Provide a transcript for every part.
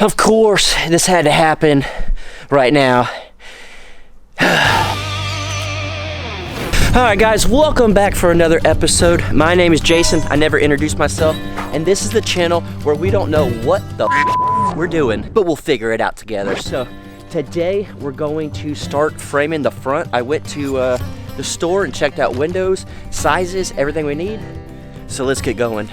Of course, this had to happen right now. Alright guys, welcome back for another episode. My name is Jason. I never introduced myself, and this is the channel where we don't know what the we're doing, but we'll figure it out together. So today we're going to start framing the front. I went to the store and checked out windows, sizes, everything we need. So let's get going.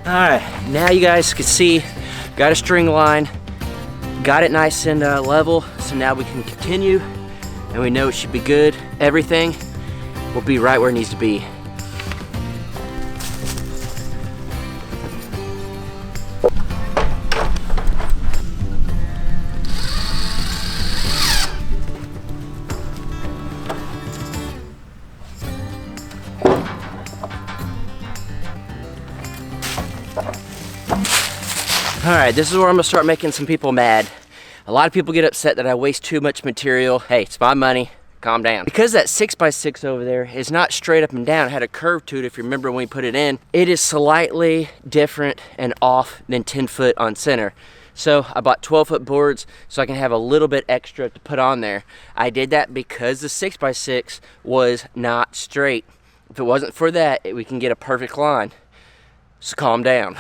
Alright, now you guys can see, got a string line, got it nice and level, so now we can continue, and we know it should be good. Everything will be right where it needs to be. Alright, this is where I'm gonna start making some people mad. A lot of people get upset that I waste too much material. Hey, it's my money, calm down. Because that 6x6 over there is not straight up and down, it had a curve to it if you remember when we put it in, it is slightly different and off than 10 foot on center. So I bought 12-foot boards so I can have a little bit extra to put on there. I did that because the 6x6 was not straight. If it wasn't for that, we can get a perfect line. So calm down.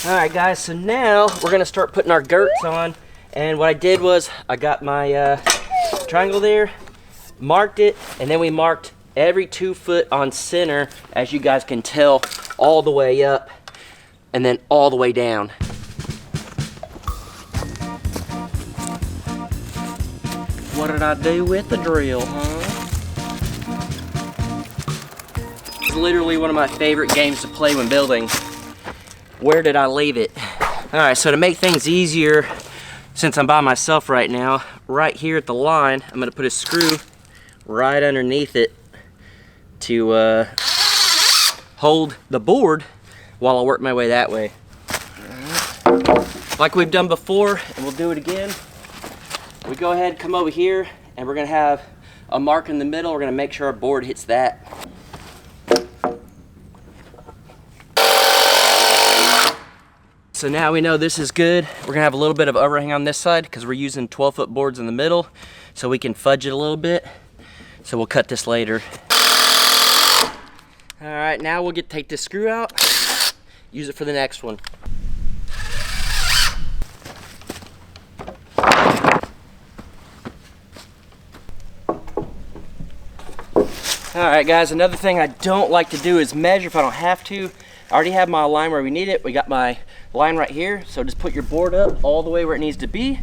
Alright guys, so now we're gonna start putting our girts on, and what I did was I got my triangle there, marked it, and then we marked every 2 foot on center, as you guys can tell, all the way up and then all the way down. What did I do with the drill, huh? It's literally one of my favorite games to play when building. Where did I leave it? All right, so to make things easier, since I'm by myself right now, right here at the line, I'm gonna put a screw right underneath it to hold the board while I work my way that way. Like we've done before, and we'll do it again. We go ahead, come over here, and we're gonna have a mark in the middle. We're gonna make sure our board hits that. So now we know this is good. We're gonna have a little bit of overhang on this side because we're using 12-foot boards in the middle, so we can fudge it a little bit. So we'll cut this later. All right, now we'll take this screw out, use it for the next one. All right guys, another thing I don't like to do is measure if I don't have to. I already have my line where we need it. We got my line right here, so just put your board up all the way where it needs to be,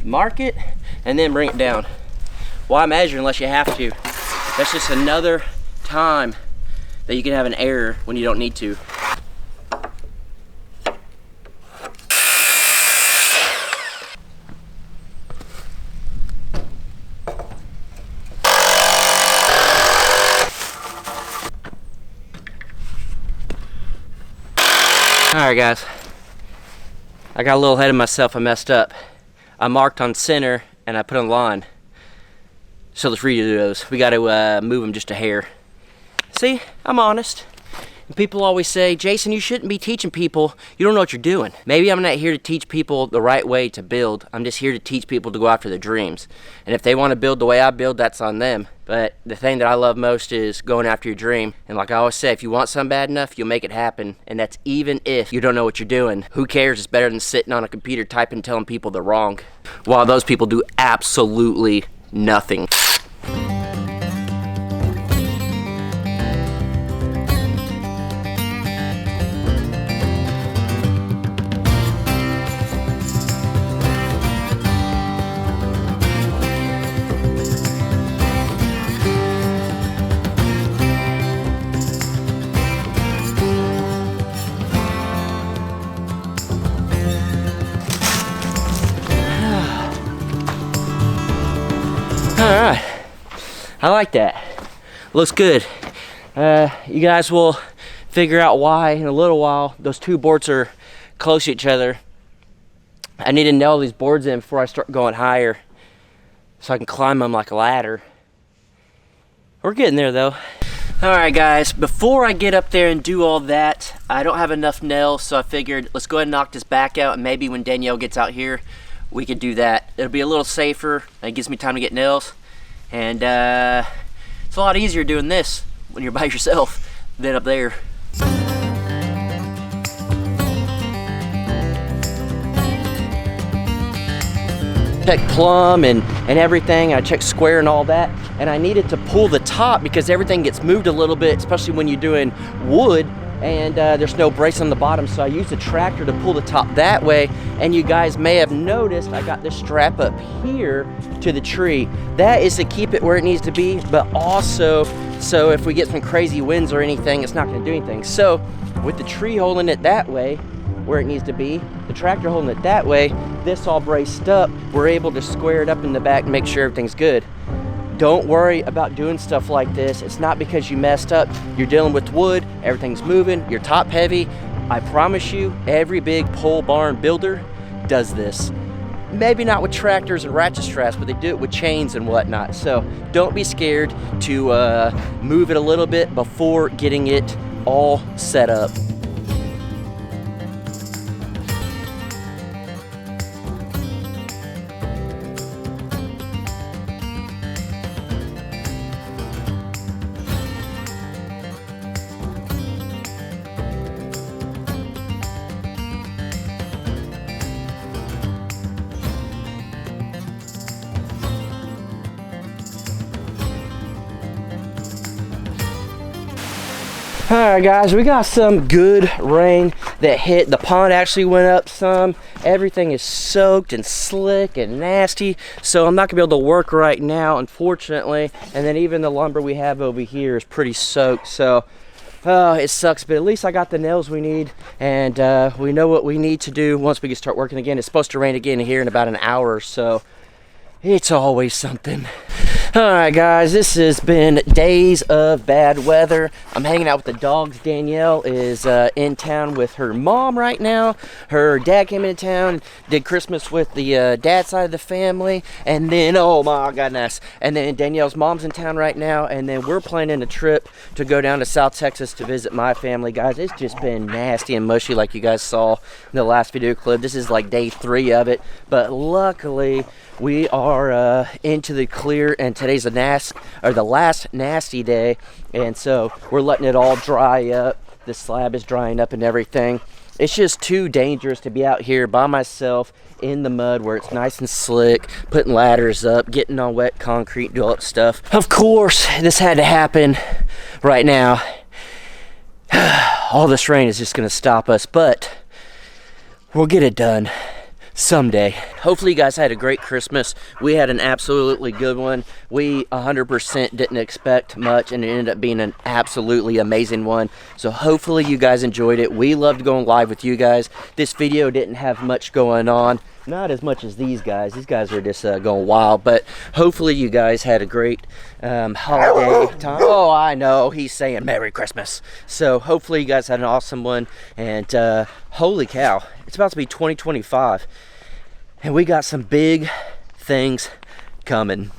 mark it, and then bring it down. Why measure unless you have to? That's just another time that you can have an error when you don't need to. Alright guys, I got a little ahead of myself. I messed up. I marked on center and I put on the line. So let's redo those. We got to move them just a hair. See, I'm honest. People always say, Jason, you shouldn't be teaching people. You don't know what you're doing. Maybe I'm not here to teach people the right way to build. I'm just here to teach people to go after their dreams. And if they want to build the way I build, that's on them. But the thing that I love most is going after your dream. And like I always say, if you want something bad enough, you'll make it happen. And that's even if you don't know what you're doing. Who cares? It's better than sitting on a computer typing, telling people they're wrong, while those people do absolutely nothing. Alright, I like that. Looks good. You guys will figure out why in a little while. Those two boards are close to each other. I need to nail these boards in before I start going higher so I can climb them like a ladder. We're getting there though. Alright guys, before I get up there and do all that, I don't have enough nails, so I figured let's go ahead and knock this back out, and maybe when Danielle gets out here we could do that. It'll be a little safer. It gives me time to get nails. And it's a lot easier doing this when you're by yourself than up there. Check plumb and everything. I checked square and all that. And I needed to pull the top because everything gets moved a little bit, especially when you're doing wood. And there's no brace on the bottom, so I used a tractor to pull the top that way. And you guys may have noticed I got this strap up here to the tree. That is to keep it where it needs to be, but also so if we get some crazy winds or anything, it's not going to do anything. So with the tree holding it that way where it needs to be, the tractor holding it that way, this all braced up, we're able to square it up in the back and make sure everything's good. Don't worry about doing stuff like this. It's not because you messed up. You're dealing with wood, everything's moving, you're top heavy. I promise you, every big pole barn builder does this. Maybe not with tractors and ratchet straps, but they do it with chains and whatnot. So don't be scared to move it a little bit before getting it all set up. Alright guys, we got some good rain that hit. The pond actually went up some. Everything is soaked and slick and nasty, so I'm not gonna be able to work right now, unfortunately. And then even the lumber we have over here is pretty soaked, so it sucks, but at least I got the nails we need, and we know what we need to do once we can start working again. It's supposed to rain again here in about an hour or so. It's always something. Alright guys, this has been days of bad weather. I'm hanging out with the dogs. Danielle is in town with her mom right now. Her dad came into town, did Christmas with the dad side of the family, and then, oh my goodness, and then Danielle's mom's in town right now, and then we're planning a trip to go down to South Texas to visit my family. Guys, it's just been nasty and mushy like you guys saw in the last video clip. This is like day 3 of it, but luckily we are into the clear, and today's the last nasty day, and so we're letting it all dry up. The slab is drying up and everything. It's just too dangerous to be out here by myself in the mud where it's nice and slick, putting ladders up, getting on wet concrete, do all that stuff. Of course, this had to happen right now. All this rain is just gonna stop us, but we'll get it done someday. Hopefully you guys had a great Christmas. We had an absolutely good one. We 100% didn't expect much, and it ended up being an absolutely amazing one. So hopefully you guys enjoyed it. We loved going live with you guys. This video didn't have much going on. Not as much as these guys. These guys are just going wild. But hopefully you guys had a great holiday time. Oh, I know. He's saying Merry Christmas. So hopefully you guys had an awesome one. And holy cow, it's about to be 2025. And we got some big things coming.